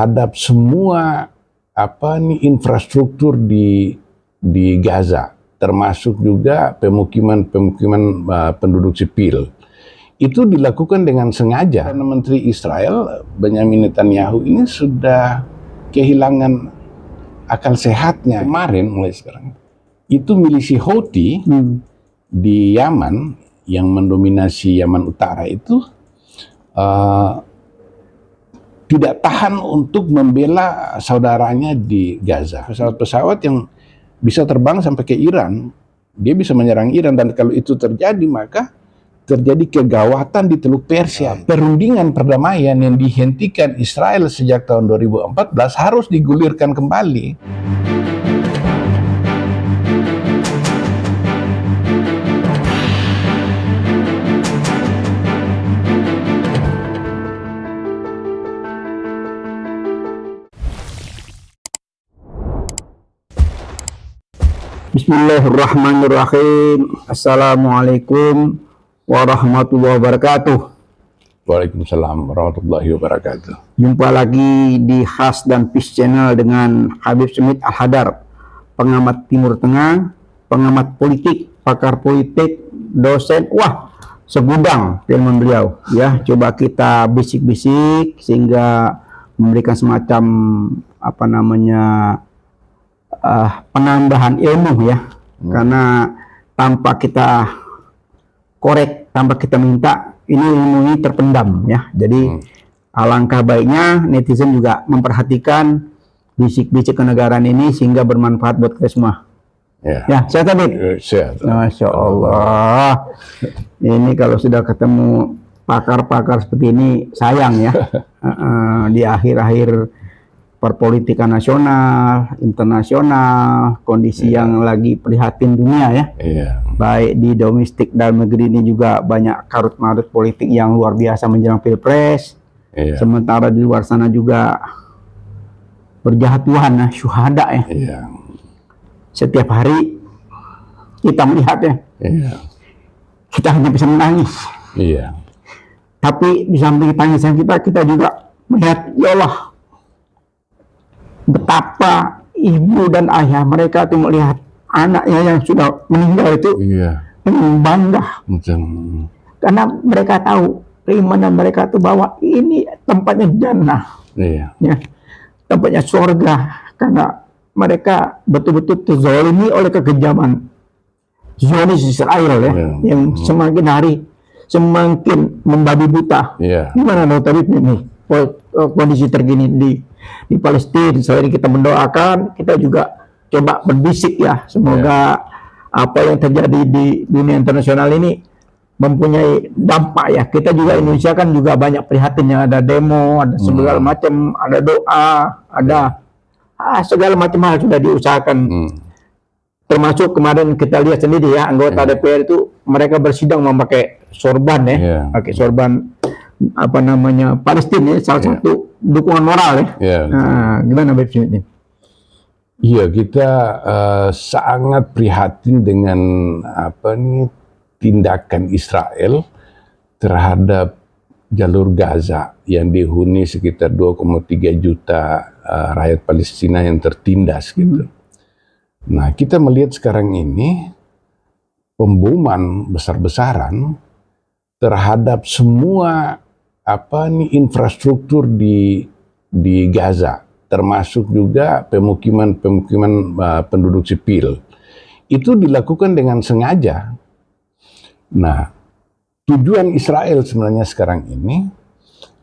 terhadap semua infrastruktur di Gaza, termasuk juga pemukiman penduduk sipil. Itu dilakukan dengan sengaja karena Menteri Israel Benjamin Netanyahu ini sudah kehilangan akal sehatnya. Kemarin mulai sekarang itu milisi Houthi di Yaman yang mendominasi Yaman Utara itu tidak tahan untuk membela saudaranya di Gaza. Pesawat-pesawat yang bisa terbang sampai ke Iran, dia bisa menyerang Iran, dan kalau itu terjadi maka terjadi kegawatan di Teluk Persia. Perundingan perdamaian yang dihentikan Israel sejak tahun 2014 harus digulirkan kembali. Bismillahirrahmanirrahim. Assalamualaikum warahmatullahi wabarakatuh. Waalaikumsalam warahmatullahi wabarakatuh. Jumpa lagi di Khas dan Peace Channel dengan Habib Smith Al-Hadar, pengamat Timur Tengah, pengamat politik, pakar politik, dosen. Wah, segudang ilmu beliau. Ya, coba kita bisik-bisik sehingga memberikan semacam penambahan ilmu ya. Karena tanpa kita korek, tanpa kita minta, ini ilmu ini terpendam ya. Jadi alangkah baiknya netizen juga memperhatikan bisik-bisik kenegaraan ini sehingga bermanfaat buat kita semua. Ya, sehat Habib? Sehat. Masya Allah. Ini kalau sudah ketemu pakar-pakar seperti ini sayang ya. Di akhir-akhir perpolitikan nasional, internasional, kondisi yang lagi prihatin dunia ya. Baik di domestik dan negeri ini juga banyak karut-marut politik yang luar biasa menjelang pilpres. Sementara di luar sana juga berjatuhan syuhada ya. Setiap hari kita melihatnya. Kita hanya bisa menangis. Tapi di samping tangisan kita juga melihat, ya Allah, betapa ibu dan ayah mereka itu melihat anaknya yang sudah meninggal itu bangga. Karena mereka tahu keimanan mereka itu bahwa ini tempatnya jannah, ya, tempatnya surga. Karena mereka betul-betul terzalimi oleh kekejaman Zionis Israel ya, yang semakin hari semakin membabi buta. Gimana Dr. ini kondisi terkini di Palestina? Selain kita mendoakan, kita juga coba berbisik ya, semoga apa yang terjadi di dunia internasional ini mempunyai dampak ya. Kita juga Indonesia kan juga banyak prihatin, yang ada demo, ada segala macam, ada doa, ada segala macam hal sudah diusahakan. Termasuk kemarin kita lihat sendiri ya, anggota DPR itu mereka bersidang memakai sorban ya, pakai sorban Palestina ya, salah satu dukungan moral ya. Gimana Bapak ini? Iya, kita sangat prihatin dengan tindakan Israel terhadap jalur Gaza yang dihuni sekitar 2,3 juta rakyat Palestina yang tertindas gitu. Nah, kita melihat sekarang ini pemboman besar-besaran terhadap semua infrastruktur di Gaza, termasuk juga pemukiman penduduk sipil. Itu dilakukan dengan sengaja. Nah, tujuan Israel sebenarnya sekarang ini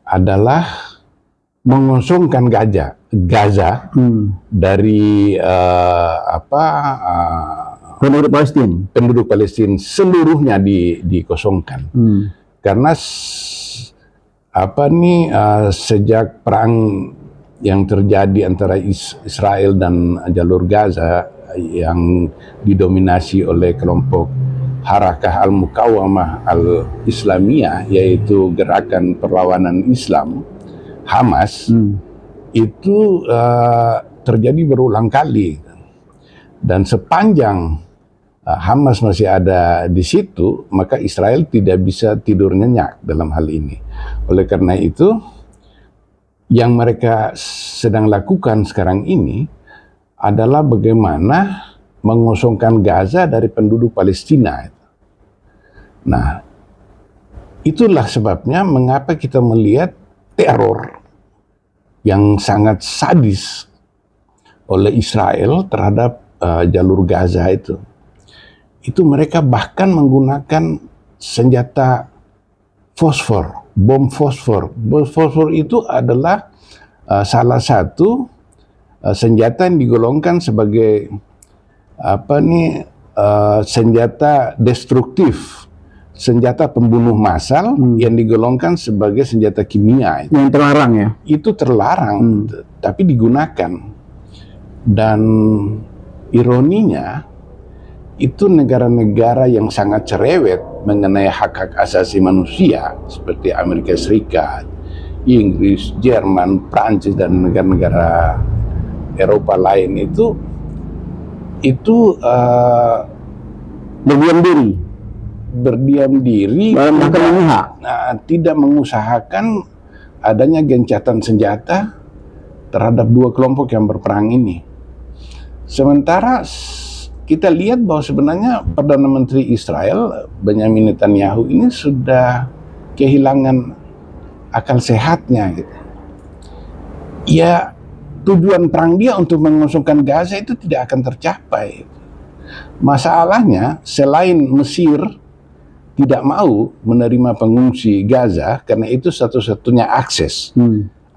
adalah mengosongkan Gaza dari penduduk Palestina seluruhnya dikosongkan. Karena sejak perang yang terjadi antara Israel dan jalur Gaza yang didominasi oleh kelompok Harakah Al-Muqawamah Al-Islamiyah, yaitu gerakan perlawanan Islam, Hamas, itu terjadi berulang kali. Dan sepanjang Hamas masih ada di situ, maka Israel tidak bisa tidur nyenyak dalam hal ini. Oleh karena itu, yang mereka sedang lakukan sekarang ini adalah bagaimana mengosongkan Gaza dari penduduk Palestina. Nah, itulah sebabnya mengapa kita melihat teror yang sangat sadis oleh Israel terhadap jalur Gaza itu. Itu mereka bahkan menggunakan senjata fosfor, bom fosfor. Bom fosfor itu adalah salah satu senjata yang digolongkan sebagai senjata destruktif, senjata pembunuh massal yang digolongkan sebagai senjata kimia. Yang terlarang ya? Itu terlarang, tapi digunakan. Dan ironinya, itu negara-negara yang sangat cerewet mengenai hak-hak asasi manusia seperti Amerika Serikat, Inggris, Jerman, Prancis, dan negara-negara Eropa lain itu berdiam diri tidak mengusahakan adanya gencatan senjata terhadap dua kelompok yang berperang ini. Sementara kita lihat bahwa sebenarnya Perdana Menteri Israel Benjamin Netanyahu ini sudah kehilangan akal sehatnya gitu. Ya, tujuan perang dia untuk mengosongkan Gaza itu tidak akan tercapai. Masalahnya, selain Mesir tidak mau menerima pengungsi Gaza karena itu satu-satunya akses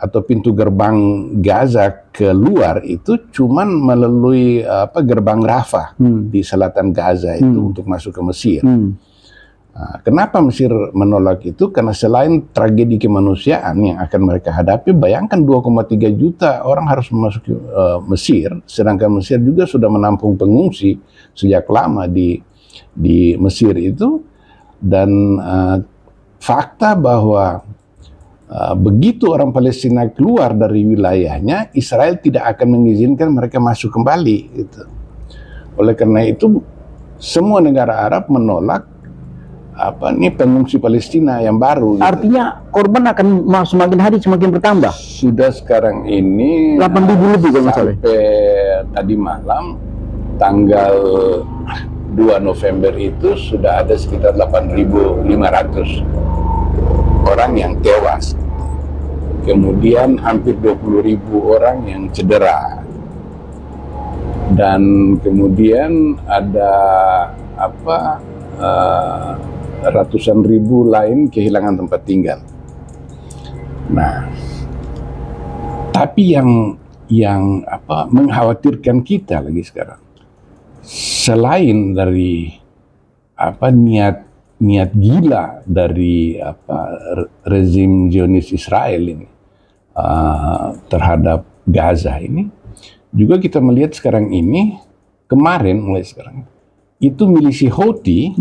atau pintu gerbang Gaza keluar itu cuman melalui gerbang Rafah di selatan Gaza itu untuk masuk ke Mesir. Nah, kenapa Mesir menolak itu? Karena selain tragedi kemanusiaan yang akan mereka hadapi, bayangkan 2,3 juta orang harus memasuki Mesir, sedangkan Mesir juga sudah menampung pengungsi sejak lama di Mesir itu. Dan fakta bahwa begitu orang Palestina keluar dari wilayahnya, Israel tidak akan mengizinkan mereka masuk kembali gitu. Oleh karena itu semua negara Arab menolak pengungsi Palestina yang baru gitu. Artinya korban akan semakin hari semakin bertambah. Sudah sekarang ini 8.000 lebih kalau sampai tadi malam tanggal 2 November itu sudah ada sekitar 8.500 orang yang tewas. Kemudian hampir 20.000 orang yang cedera. Dan kemudian ada ratusan ribu lain kehilangan tempat tinggal. Nah, tapi yang mengkhawatirkan kita lagi sekarang, selain dari niat gila dari rezim Zionis Israel ini terhadap Gaza ini, juga kita melihat sekarang ini, mulai sekarang itu milisi Houthi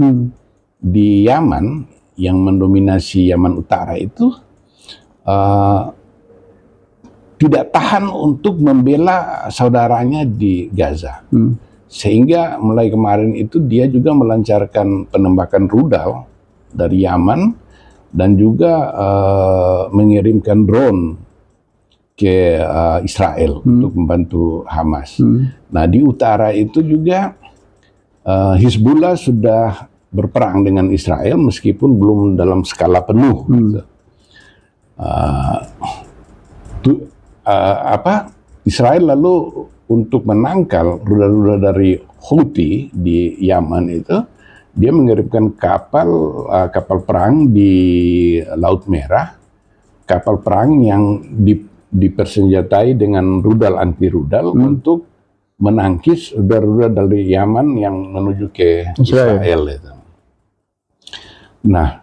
di Yaman yang mendominasi Yaman Utara itu tidak tahan untuk membela saudaranya di Gaza. Sehingga mulai kemarin itu dia juga melancarkan penembakan rudal dari Yaman dan juga mengirimkan drone ke Israel untuk membantu Hamas. Nah, di utara itu juga Hizbullah sudah berperang dengan Israel meskipun belum dalam skala penuh. Israel lalu untuk menangkal rudal-rudal dari Houthi di Yaman itu, dia mengirimkan kapal perang di Laut Merah, kapal perang yang dipersenjatai dengan rudal anti rudal untuk menangkis rudal-rudal dari Yaman yang menuju ke Israel itu. Nah,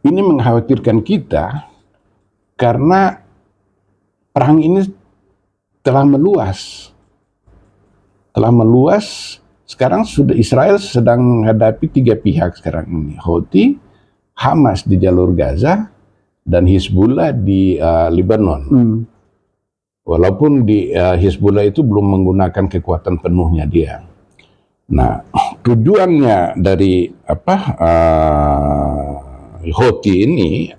ini mengkhawatirkan kita karena perang ini telah meluas. Sekarang sudah Israel sedang menghadapi 3 pihak sekarang ini. Houthi, Hamas di jalur Gaza, dan Hizbullah di Lebanon. Walaupun di Hizbullah itu belum menggunakan kekuatan penuhnya dia. Nah, tujuannya dari Houthi ini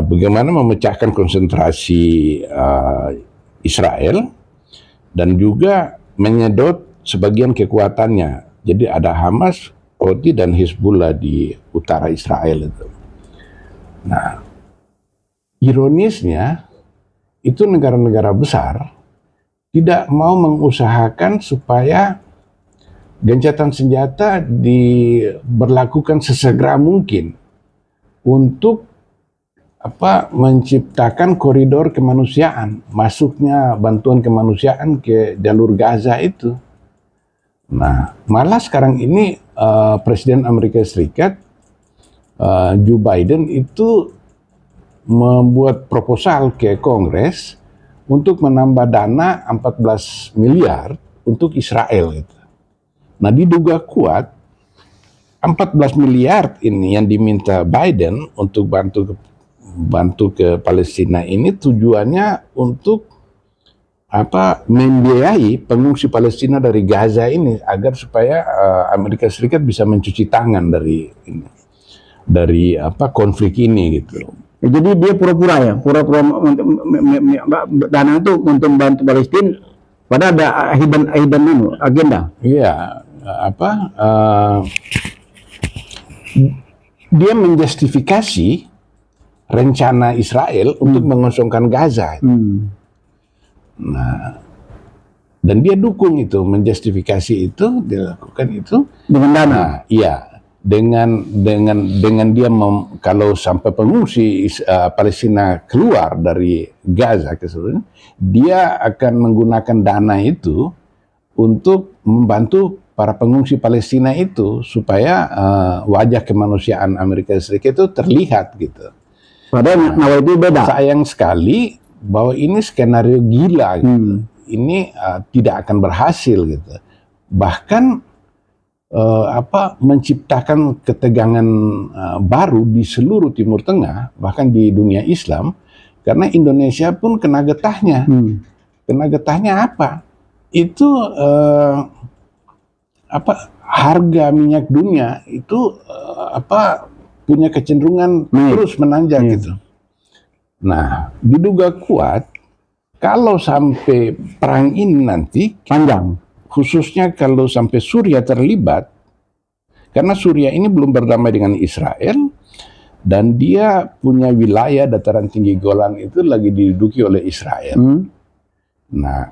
bagaimana memecahkan konsentrasi Israel dan juga menyedot sebagian kekuatannya. Jadi ada Hamas, Houthi dan Hizbullah di utara Israel itu. Nah, ironisnya itu negara-negara besar tidak mau mengusahakan supaya gencatan senjata diberlakukan sesegera mungkin untuk menciptakan koridor kemanusiaan, masuknya bantuan kemanusiaan ke jalur Gaza itu. Nah, malah sekarang ini Presiden Amerika Serikat Joe Biden itu membuat proposal ke Kongres untuk menambah dana 14 miliar untuk Israel gitu. Nah, diduga kuat 14 miliar ini yang diminta Biden untuk bantu ke Palestina ini tujuannya untuk membiayai pengungsi Palestina dari Gaza ini agar supaya Amerika Serikat bisa mencuci tangan dari konflik ini gitu. Jadi dia pura-pura dana itu untuk bantu Palestina, padahal ada agenda. Iya, dia menjustifikasi rencana Israel untuk mengosongkan Gaza. Nah, dan dia dukung itu, menjustifikasi itu, dilakukan itu dengan dana. Nah, iya, dengan dia kalau sampai pengungsi Palestina keluar dari Gaza ke seluruhnya, dia akan menggunakan dana itu untuk membantu para pengungsi Palestina itu supaya wajah kemanusiaan Amerika Serikat itu terlihat gitu. Padahal nawa itu beda. Sayang sekali bahwa ini skenario gila gitu. Ini tidak akan berhasil gitu. Bahkan menciptakan ketegangan baru di seluruh Timur Tengah, bahkan di dunia Islam, karena Indonesia pun kena getahnya. Kena getahnya apa? Itu harga minyak dunia itu punya kecenderungan terus menanjak gitu. Nah, diduga kuat kalau sampai perang ini nanti panjang, khususnya kalau sampai Suriah terlibat, karena Suriah ini belum berdamai dengan Israel dan dia punya wilayah dataran tinggi Golan itu lagi diduduki oleh Israel. Nah,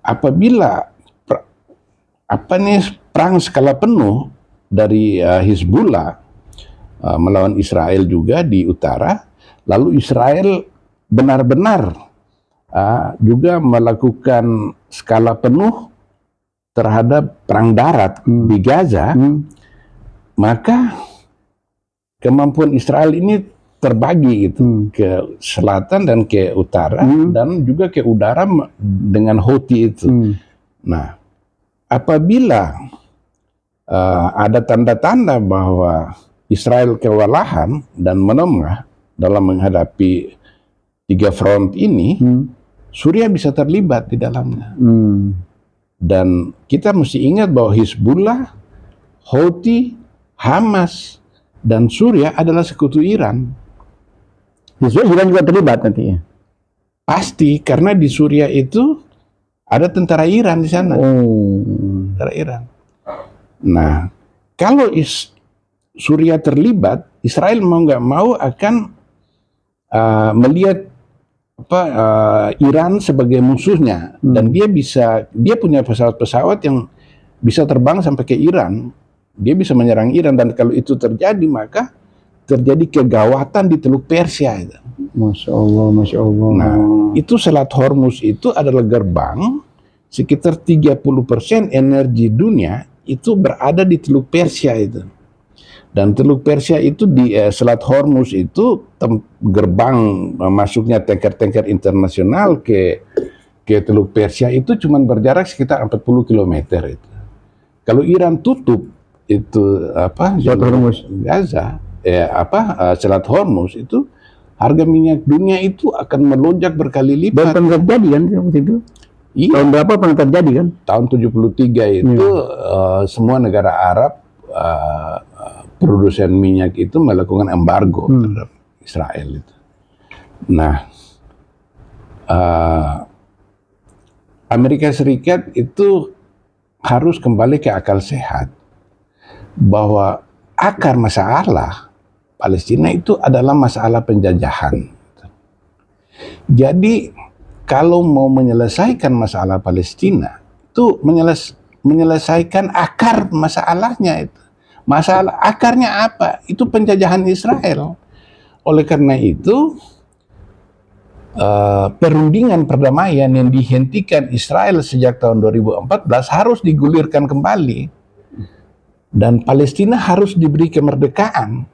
apabila perang skala penuh dari Hizbullah melawan Israel juga di utara, lalu Israel benar-benar juga melakukan skala penuh terhadap perang darat di Gaza, maka kemampuan Israel ini terbagi gitu ke selatan dan ke utara dan juga ke udara dengan Houthi itu. Nah, apabila ada tanda-tanda bahwa Israel kewalahan dan menengah dalam menghadapi 3 front ini, Suriah bisa terlibat di dalamnya. Dan kita mesti ingat bahwa Hizbullah, Houthi, Hamas, dan Suriah adalah sekutu Iran. Iran juga terlibat nanti ya? Pasti, karena di Suriah itu ada tentara Iran di sana. Tentara Iran. Nah, kalau Suriah terlibat, Israel mau nggak mau akan melihat Iran sebagai musuhnya, dan dia punya pesawat-pesawat yang bisa terbang sampai ke Iran. Dia bisa menyerang Iran, dan kalau itu terjadi maka terjadi kegawatan di Teluk Persia itu. Masya Allah, Masya Allah. Nah, itu Selat Hormuz itu adalah gerbang, sekitar 30% energi dunia itu berada di Teluk Persia itu. Dan Teluk Persia itu di Selat Hormuz itu gerbang masuknya tanker-tanker internasional ke Teluk Persia itu cuma berjarak sekitar 40 km itu. Kalau Iran tutup itu Selat Hormuz Gaza, Selat Hormuz itu, harga minyak dunia itu akan melonjak berkali lipat. Dan pernah terjadi kan waktu itu? Iya. Tahun berapa pernah terjadi kan? Tahun 73 itu semua negara Arab produsen minyak itu melakukan embargo terhadap Israel itu. Nah, Amerika Serikat itu harus kembali ke akal sehat bahwa akar masalah Palestina itu adalah masalah penjajahan. Jadi kalau mau menyelesaikan masalah Palestina itu menyelesaikan akar masalahnya itu. Masalah akarnya apa? Itu penjajahan Israel. Oleh karena itu perundingan perdamaian yang dihentikan Israel sejak tahun 2014 harus digulirkan kembali dan Palestina harus diberi kemerdekaan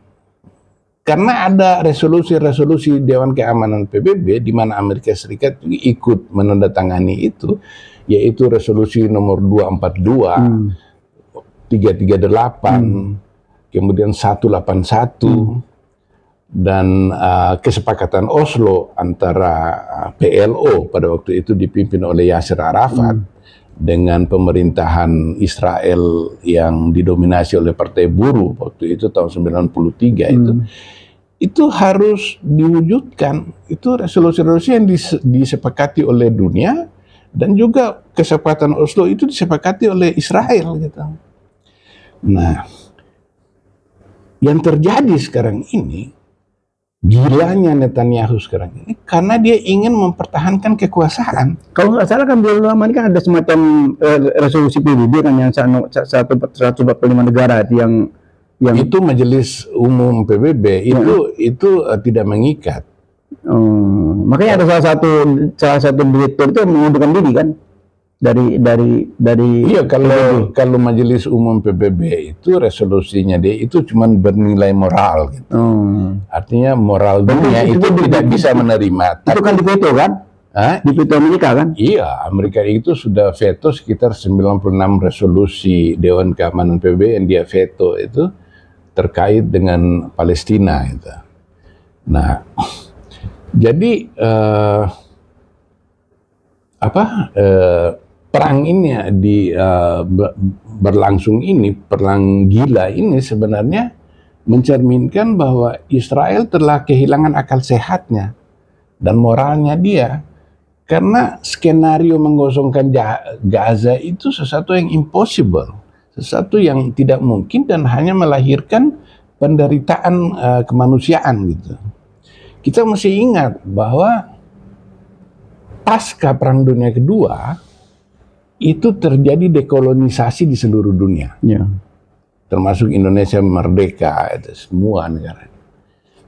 karena ada resolusi-resolusi Dewan Keamanan PBB di mana Amerika Serikat ikut menandatangani itu, yaitu resolusi nomor 242, 338, kemudian 181 dan kesepakatan Oslo antara PLO pada waktu itu dipimpin oleh Yasser Arafat dengan pemerintahan Israel yang didominasi oleh Partai Buruh waktu itu tahun 93 itu harus diwujudkan. Itu resolusi-resolusi yang disepakati oleh dunia dan juga kesepakatan Oslo itu disepakati oleh Israel gitu. Nah, yang terjadi sekarang ini, gilanya Netanyahu sekarang ini karena dia ingin mempertahankan kekuasaan. Kalau nggak salah kan belum lama ini kan ada semacam resolusi PBB kan yang 145 negara yang itu Majelis Umum PBB itu tidak mengikat. Makanya ada salah satu direktur itu mengundurkan diri kan dari iya kalau Majelis Umum PBB itu resolusinya dia itu cuma bernilai moral gitu. Artinya moral dunia itu tidak bisa menerima. Itu kan diveto kan? Diveto Amerika kan? Iya, Amerika itu sudah veto sekitar 96 resolusi Dewan Keamanan PBB yang dia veto itu terkait dengan Palestina itu. Nah, jadi perang ini berlangsung ini, perang gila ini sebenarnya mencerminkan bahwa Israel telah kehilangan akal sehatnya dan moralnya dia. Karena skenario mengosongkan Gaza itu sesuatu yang impossible, sesuatu yang tidak mungkin dan hanya melahirkan penderitaan kemanusiaan gitu. Kita mesti ingat bahwa pasca Perang Dunia Kedua itu terjadi dekolonisasi di seluruh dunia, termasuk Indonesia merdeka, itu semua negara.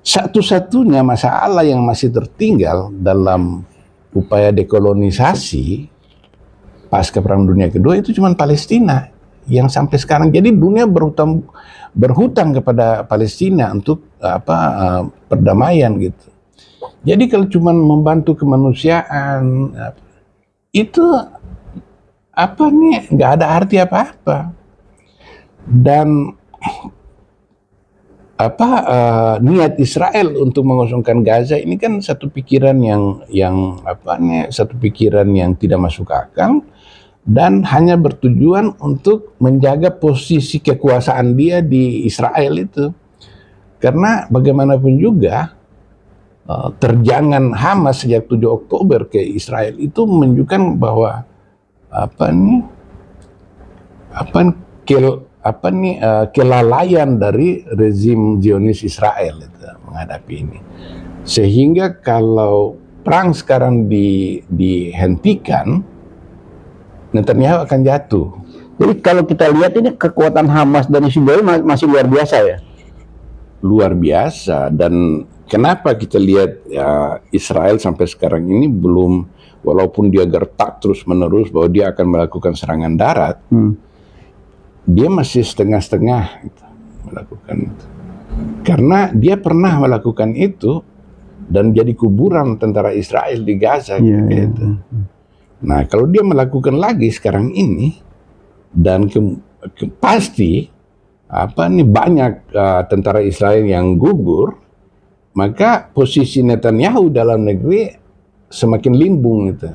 Satu-satunya masalah yang masih tertinggal dalam upaya dekolonisasi pasca Perang Dunia Kedua itu cuma Palestina yang sampai sekarang. Jadi dunia berhutang kepada Palestina untuk perdamaian gitu. Jadi kalau cuma membantu kemanusiaan itu nggak ada arti apa-apa. Dan niat Israel untuk mengosongkan Gaza ini kan satu pikiran yang tidak masuk akal dan hanya bertujuan untuk menjaga posisi kekuasaan dia di Israel itu. Karena bagaimanapun juga terjangan Hamas sejak 7 Oktober ke Israel itu menunjukkan bahwa kelalaian dari rezim Zionis Israel itu menghadapi ini. Sehingga kalau perang sekarang dihentikan, Netanyahu akan jatuh. Jadi kalau kita lihat ini kekuatan Hamas dan Hizbullah masih luar biasa ya? Luar biasa. Dan kenapa kita lihat Israel sampai sekarang ini belum, walaupun dia gertak terus-menerus bahwa dia akan melakukan serangan darat, dia masih setengah-setengah melakukan itu. Karena dia pernah melakukan itu dan jadi kuburan tentara Israel di Gaza gitu. Nah, kalau dia melakukan lagi sekarang ini dan pasti banyak tentara Israel yang gugur, maka posisi Netanyahu dalam negeri semakin limbung gitu.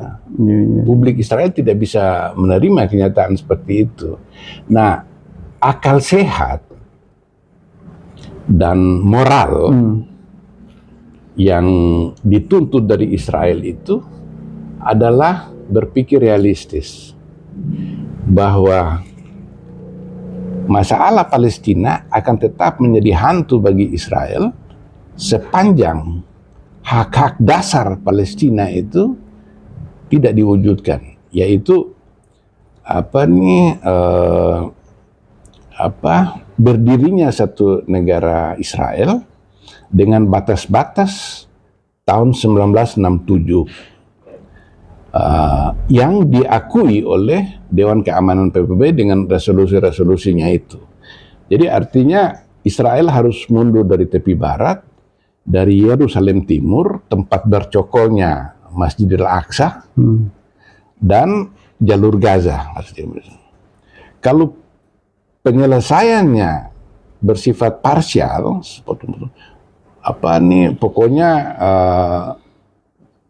Publik Israel tidak bisa menerima kenyataan seperti itu. Nah, akal sehat dan moral yang dituntut dari Israel itu adalah berpikir realistis bahwa masalah Palestina akan tetap menjadi hantu bagi Israel sepanjang hak-hak dasar Palestina itu tidak diwujudkan, yaitu berdirinya satu negara Israel dengan batas-batas tahun 1967 yang diakui oleh Dewan Keamanan PBB dengan resolusi-resolusinya itu. Jadi artinya Israel harus mundur dari tepi barat, dari Yerusalem Timur, tempat bercokolnya Masjidil Aqsa, dan jalur Gaza. Kalau penyelesaiannya bersifat parsial, pokoknya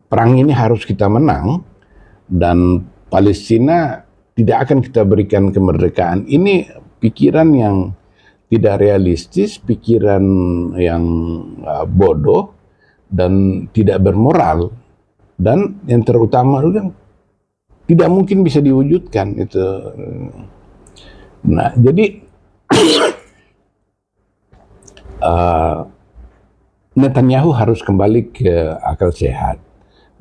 perang ini harus kita menang dan Palestina tidak akan kita berikan kemerdekaan. Ini pikiran yang tidak realistis, pikiran yang bodoh dan tidak bermoral, dan yang terutama juga tidak mungkin bisa diwujudkan itu. Nah, jadi Netanyahu harus kembali ke akal sehat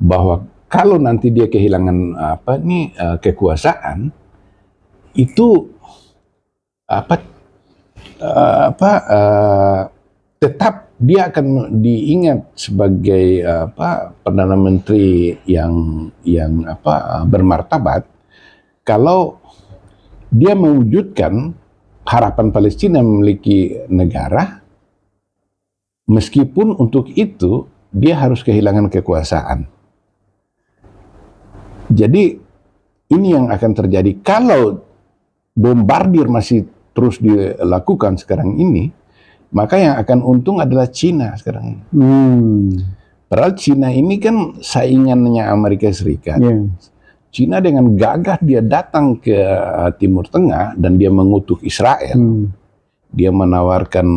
bahwa kalau nanti dia kehilangan kekuasaan itu tetap dia akan diingat sebagai perdana menteri yang bermartabat kalau dia mewujudkan harapan Palestina memiliki negara, meskipun untuk itu dia harus kehilangan kekuasaan. Jadi ini yang akan terjadi kalau bombardir masih terus dilakukan sekarang ini, maka yang akan untung adalah Cina sekarang. Padahal Cina ini kan saingannya Amerika Serikat. Cina dengan gagah dia datang ke Timur Tengah dan dia mengutuk Israel. Dia menawarkan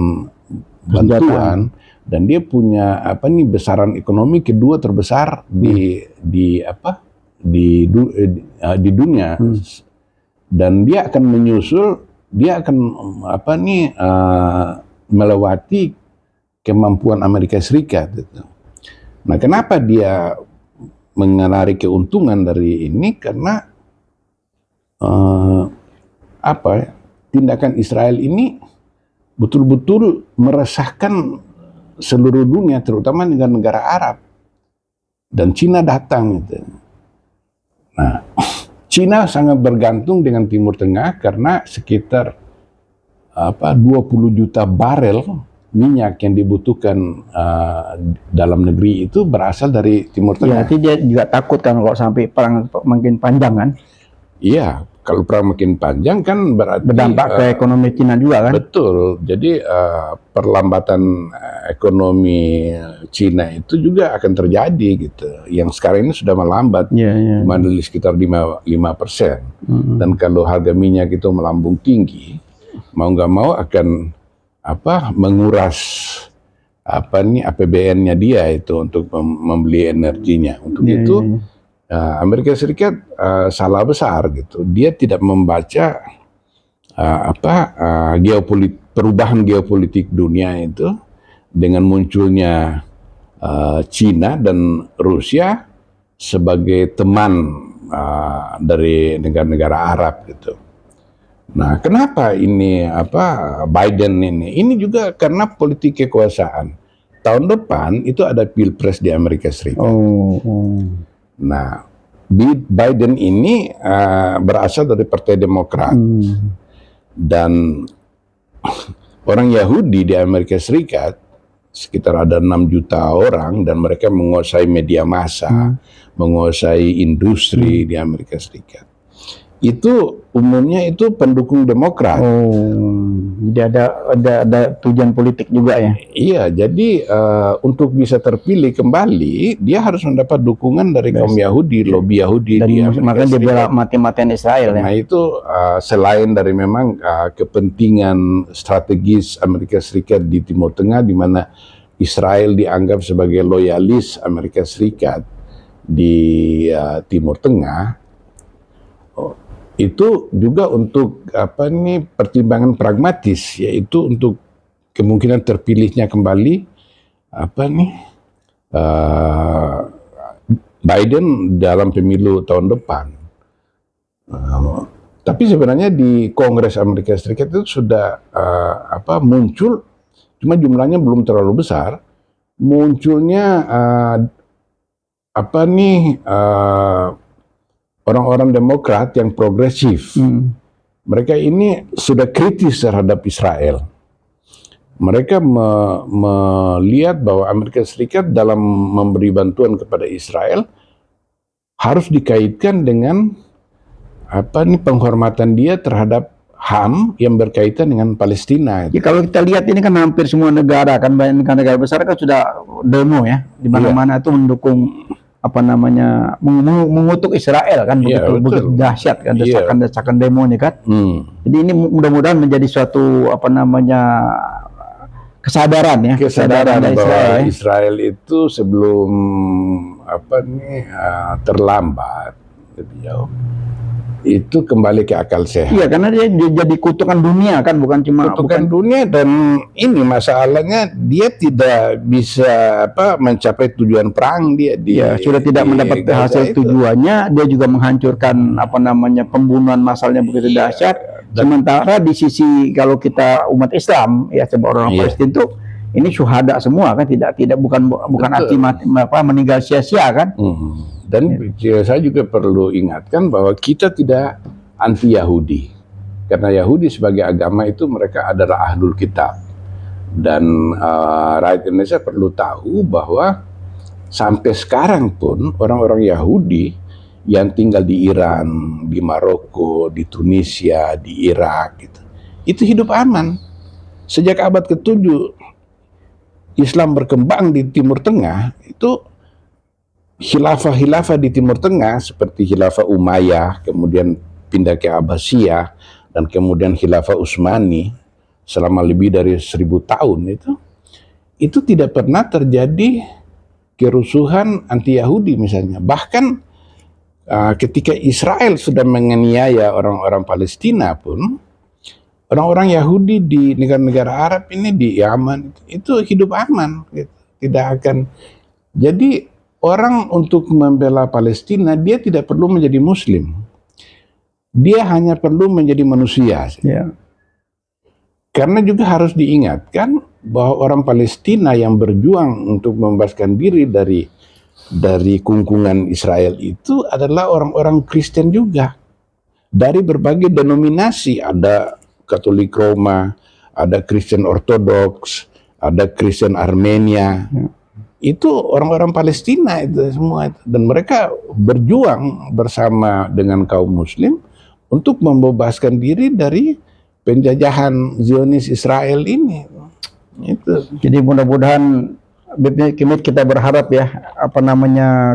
bantuan dan dia punya besaran ekonomi kedua terbesar di dunia. Dan dia akan menyusul, dia akan melewati kemampuan Amerika Serikat. Nah, kenapa dia mengenari keuntungan dari ini? Karena tindakan Israel ini betul-betul meresahkan seluruh dunia, terutama negara-negara Arab. Dan Cina datang gitu. Nah, Cina sangat bergantung dengan Timur Tengah karena sekitar 20 juta barel minyak yang dibutuhkan dalam negeri itu berasal dari Timur Tengah. Jadi dia juga takut kan kalau sampai perang makin panjang kan? Iya, kalau perang makin panjang kan berarti berdampak ke ekonomi Cina juga kan? Betul. Jadi perlambatan ekonomi Cina itu juga akan terjadi gitu. Yang sekarang ini sudah melambat, cuma di sekitar 5%. Dan kalau harga minyak itu melambung tinggi, mau nggak mau akan menguras APBN-nya dia itu untuk membeli energinya. Untuk itu Amerika Serikat salah besar gitu. Dia tidak membaca perubahan geopolitik dunia itu dengan munculnya Cina dan Rusia sebagai teman dari negara-negara Arab gitu. Nah, kenapa ini Biden ini? Ini juga karena politik kekuasaan. Tahun depan itu ada Pilpres di Amerika Serikat. Nah, Biden ini berasal dari Partai Demokrat. Dan orang Yahudi di Amerika Serikat sekitar ada 6 juta orang dan mereka menguasai media massa, menguasai industri di Amerika Serikat. Itu umumnya itu pendukung Demokrat. Jadi ada tujuan politik juga ya? Iya, jadi untuk bisa terpilih kembali, dia harus mendapat dukungan dari kaum Yahudi, lobby Yahudi. Dan makanya dia bela mati-matian Israel. Nah itu selain dari memang kepentingan strategis Amerika Serikat di Timur Tengah, di mana Israel dianggap sebagai loyalis Amerika Serikat di Timur Tengah, itu juga untuk pertimbangan pragmatis, yaitu untuk kemungkinan terpilihnya kembali Biden dalam pemilu tahun depan. Tapi sebenarnya di Kongres Amerika Serikat itu sudah muncul, cuma jumlahnya belum terlalu besar. Munculnya orang-orang Demokrat yang progresif. Mereka ini sudah kritis terhadap Israel. Mereka melihat bahwa Amerika Serikat dalam memberi bantuan kepada Israel harus dikaitkan dengan penghormatan dia terhadap HAM yang berkaitan dengan Palestina. Ya, kalau kita lihat ini kan hampir semua negara, kan banyak negara-negara besar kan sudah demo ya, di mana-mana itu mendukung mengutuk Israel kan, begitu dahsyat kan desakan demonya kan. Jadi ini mudah-mudahan menjadi suatu kesadaran bahwa Israel itu sebelum terlambat lebih jauh itu kembali ke akal sehat. Iya, karena dia jadi kutukan dunia kan, bukan cuma kutukan dunia, dan ini masalahnya dia tidak bisa mencapai tujuan perang dia sudah tidak mendapat hasil tujuannya. Dia juga menghancurkan pembunuhan massalnya begitu dahsyat. Sementara di sisi kalau kita umat Islam ya, sebagai orang Palestina itu ini syuhada semua kan, bukan arti meninggal sia-sia kan. Dan saya juga perlu ingatkan bahwa kita tidak anti Yahudi, karena Yahudi sebagai agama itu mereka adalah ahlul kitab, dan rakyat Indonesia perlu tahu bahwa sampai sekarang pun orang-orang Yahudi yang tinggal di Iran, di Maroko, di Tunisia, di Irak itu hidup aman. Sejak abad ke-7 Islam berkembang di Timur Tengah, itu khilafah di Timur Tengah seperti khilafah Umayyah, kemudian pindah ke Abbasiyah, dan kemudian khilafah Utsmani selama lebih dari 1000 tahun itu tidak pernah terjadi kerusuhan anti Yahudi misalnya. Bahkan ketika Israel sudah menganiaya orang-orang Palestina pun, orang-orang Yahudi di negara-negara Arab ini, di Yaman, itu hidup aman, tidak akan. Jadi orang untuk membela Palestina, dia tidak perlu menjadi Muslim. Dia hanya perlu menjadi manusia. Karena juga harus diingatkan bahwa orang Palestina yang berjuang untuk membebaskan diri dari kungkungan Israel itu adalah orang-orang Kristen juga. Dari berbagai denominasi, ada Katolik Roma, ada Kristen Ortodoks, ada Kristen Armenia. Itu orang-orang Palestina itu semua, dan mereka berjuang bersama dengan kaum Muslim untuk membebaskan diri dari penjajahan Zionis Israel ini. Itu. Jadi mudah-mudahan kita berharap ya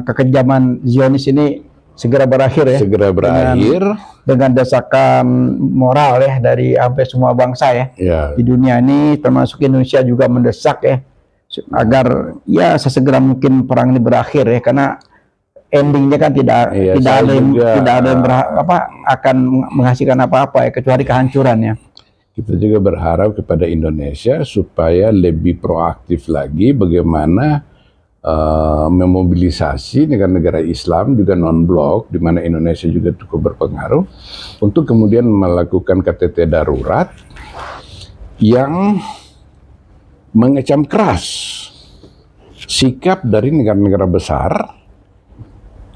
kekejaman Zionis ini segera berakhir ya. Segera berakhir dengan desakan moral ya dari hampir semua bangsa ya. Di dunia ini, termasuk Indonesia juga mendesak ya, agar ya sesegera mungkin perang ini berakhir ya, karena endingnya kan tidak ada yang akan menghasilkan apa-apa ya, kecuali kehancuran ya. Kita juga berharap kepada Indonesia supaya lebih proaktif lagi bagaimana memobilisasi negara-negara Islam juga non-blok, di mana Indonesia juga cukup berpengaruh, untuk kemudian melakukan KTT darurat yang mengecam keras sikap dari negara-negara besar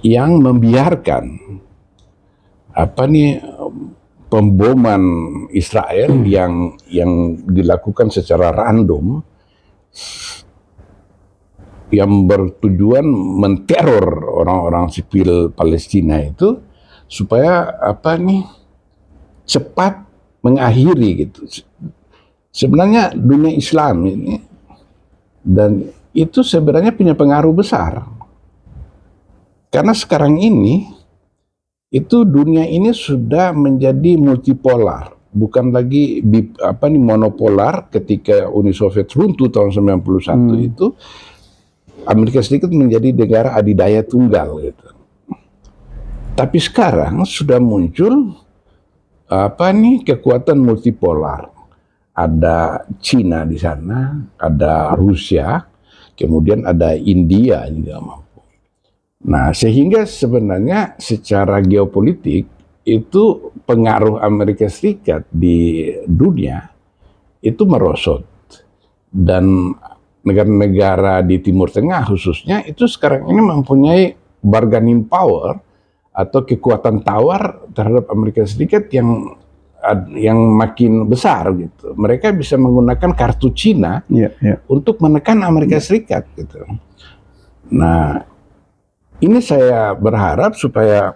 yang membiarkan pemboman Israel yang dilakukan secara random, yang bertujuan menteror orang-orang sipil Palestina itu, supaya cepat mengakhiri gitu. Sebenarnya dunia Islam ini, dan itu sebenarnya punya pengaruh besar. Karena sekarang ini, itu dunia ini sudah menjadi multipolar. bukan lagi monopolar ketika Uni Soviet runtuh tahun 91 itu. Amerika Serikat menjadi negara adidaya tunggal gitu. Tapi sekarang sudah muncul kekuatan multipolar. Ada Cina di sana, ada Rusia, kemudian ada India juga mampu. Nah, sehingga sebenarnya secara geopolitik itu pengaruh Amerika Serikat di dunia itu merosot. Dan negara-negara di Timur Tengah khususnya itu sekarang ini mempunyai bargaining power atau kekuatan tawar terhadap Amerika Serikat yang makin besar gitu. Mereka bisa menggunakan kartu Cina untuk menekan Amerika Serikat gitu. Nah, ini saya berharap supaya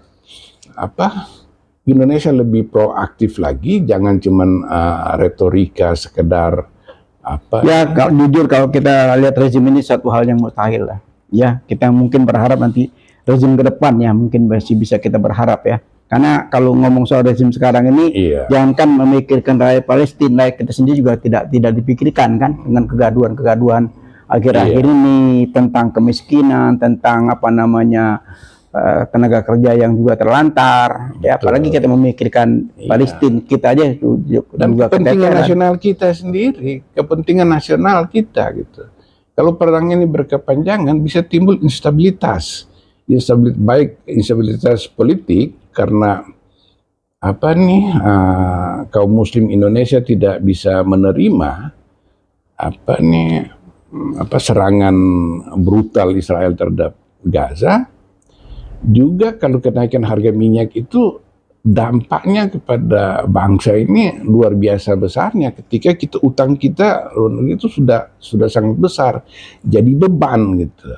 Indonesia lebih proaktif lagi, jangan cuman retorika sekedar kalau jujur kalau kita lihat rezim ini satu hal yang mustahil lah. Ya, kita mungkin berharap nanti rezim ke depan ya mungkin masih bisa kita berharap ya. Karena kalau ngomong soal rezim sekarang ini, jangankan memikirkan rakyat Palestina, kita sendiri juga tidak dipikirkan kan dengan kegaduhan akhir-akhir ini tentang kemiskinan, tentang tenaga kerja yang juga terlantar. Ya, apalagi kita memikirkan Palestina, kita aja dan juga kepentingan nasional kita sendiri, kepentingan nasional kita gitu. Kalau perang ini berkepanjangan bisa timbul instabilitas politik karena kaum Muslim Indonesia tidak bisa menerima serangan brutal Israel terhadap Gaza. Juga kalau kenaikan harga minyak itu dampaknya kepada bangsa ini luar biasa besarnya ketika utang kita itu sudah sangat besar, jadi beban gitu.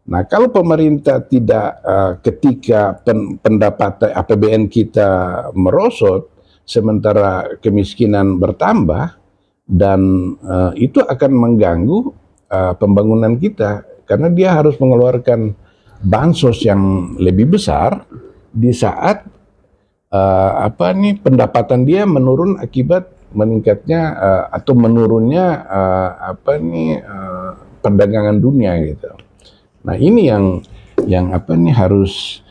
Nah, kalau pemerintah tidak ketika pendapatan APBN kita merosot sementara kemiskinan bertambah dan itu akan mengganggu pembangunan kita karena dia harus mengeluarkan bansos yang lebih besar di saat pendapatan dia menurun akibat meningkatnya atau menurunnya perdagangan dunia gitu. Nah, ini yang harus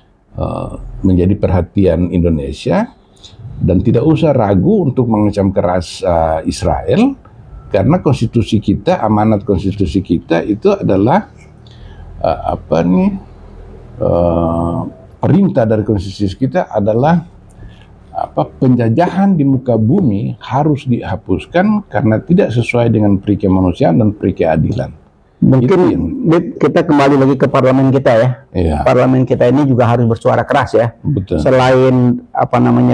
menjadi perhatian Indonesia dan tidak usah ragu untuk mengecam keras Israel karena konstitusi kita, amanat konstitusi kita itu adalah perintah dari konstitusi kita adalah penjajahan di muka bumi harus dihapuskan karena tidak sesuai dengan peri kemanusiaan dan peri keadilan. Mungkin kita kembali lagi ke parlemen kita ya. Parlemen kita ini juga harus bersuara keras ya. Betul. Selain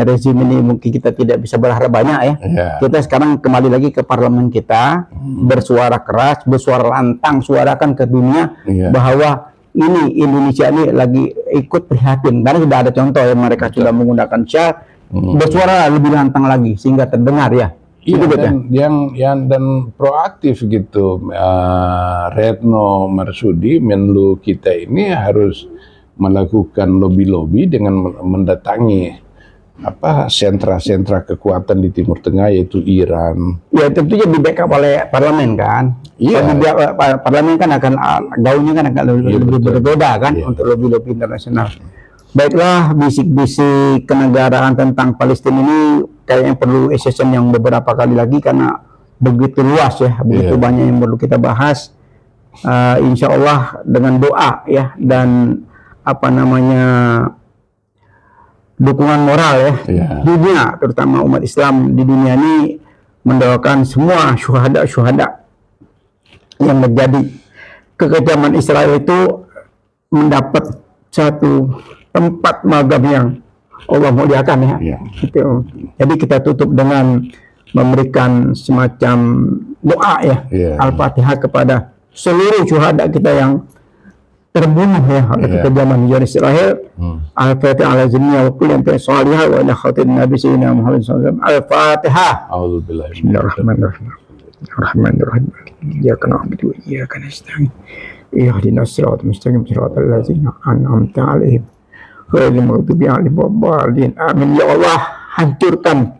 rezim ini mungkin kita tidak bisa berharap banyak ya. Kita sekarang kembali lagi ke parlemen kita, bersuara keras, bersuara lantang, suarakan ke dunia bahwa ini Indonesia ini lagi ikut prihatin karena sudah ada contoh ya, mereka sudah menggunakan syar, bersuara lebih lantang lagi sehingga terdengar ya. Iya, dan proaktif gitu. Retno Marsudi, Menlu kita ini harus melakukan lobby dengan mendatangi sentra-sentra kekuatan di Timur Tengah yaitu Iran. Ya, tentunya di backup oleh parlemen kan. Iya. Parlemen kan akan gaungnya kan akan lebih berbeda kan untuk lobby-lobby internasional. Baiklah, bisik-bisik kenegaraan tentang Palestina ini kayaknya perlu session yang beberapa kali lagi karena begitu luas ya, begitu banyak yang perlu kita bahas. Insya Allah dengan doa ya dan dukungan moral ya, dunia terutama umat Islam di dunia ini mendoakan semua syuhada yang menjadi kekejaman Israel itu mendapat satu tempat magam yang Allah muliakan ya. Gitu. Jadi kita tutup dengan memberikan semacam doa ya, Al-Fatihah kepada seluruh syuhada kita yang terbunuh ya oleh kekejaman Israel. Al-Fatihah ala jami'a wa kulli anbiya'i salihah wa ila khatim Nabi sayyidina Muhammad sallallahu alaihi wasallam. Al-Fatihah. A'udzubillahi Bismillahirrahmanirrahim. Ar-Rahmanir-Rahim. Iyyaka na'budu wa iyyaka nasta'in. Ihdinas siratal mustaqim siratal ladzina an'amta 'alaihim ghairil maghdubi 'alaihim waladdallin. Amin ya Allah, hancurkan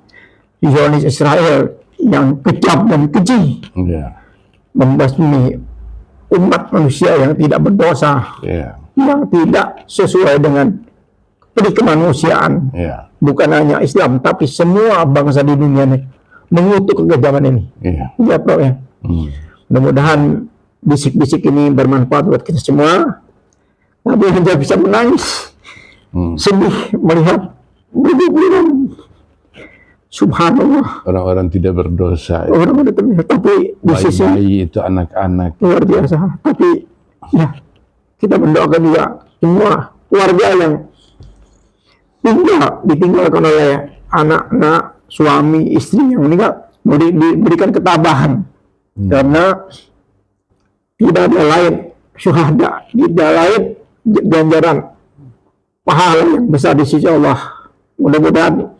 Zionis Israel yang kejam dan keji, membasmi umat manusia yang tidak berdosa, yang tidak sesuai dengan kemanusiaan. Bukan hanya Islam, tapi semua bangsa di dunia ini mengutuk kekejaman ini. Ya, Bro, ya. Mudah-mudahan bisik-bisik ini bermanfaat buat kita semua. Tapi hanya bisa menangis, sedih melihat berguguran. Subhanallah. Orang-orang tidak berdosa. Orang-orang tidak, tapi di sisi bayi itu anak-anak. Luar biasa. Tapi ya, kita mendoakan juga semua keluarga yang ditinggalkan oleh anak-anak, suami, istri yang meninggal, diberikan ketabahan. Karena tidak ada lain syuhada, tidak lain ganjaran pahala yang besar di sisi Allah. Mudah-mudahan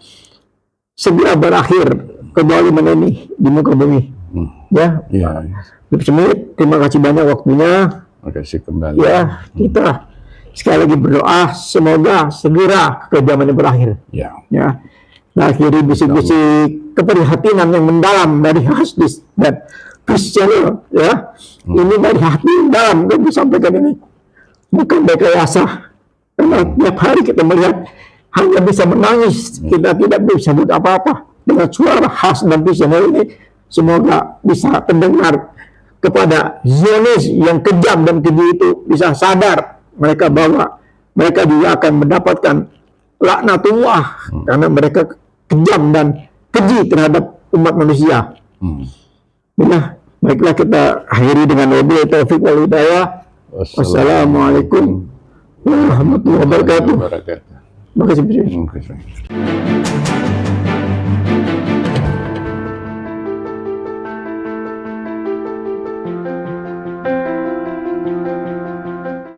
segera berakhir kezaliman ini di muka bumi. Ya. Terima kasih banyak waktunya. Terima kasih kembali. Ya, kita sekali lagi berdoa semoga segera kekejaman ini berakhir. Ya. Nah, akhiri bisik-bisik keprihatinan yang mendalam dari Hasdis dan Channel, ya. Ini dari hati yang dalam kami sampaikan ini. Bukan rekayasa. Karena tiap hari kita melihat hanya bisa menangis, kita tidak bisa buat apa-apa. Dengan suara khas dan Channel ini, semoga bisa terdengar kepada Zionis yang kejam dan keji itu bisa sadar mereka bahwa mereka juga akan mendapatkan laknatullah karena mereka kejam dan keji terhadap umat manusia. Nah, baiklah kita akhiri dengan wabillahi taufiq wal hidayah. Wassalamualaikum warahmatullahi wabarakatuh. Terima kasih.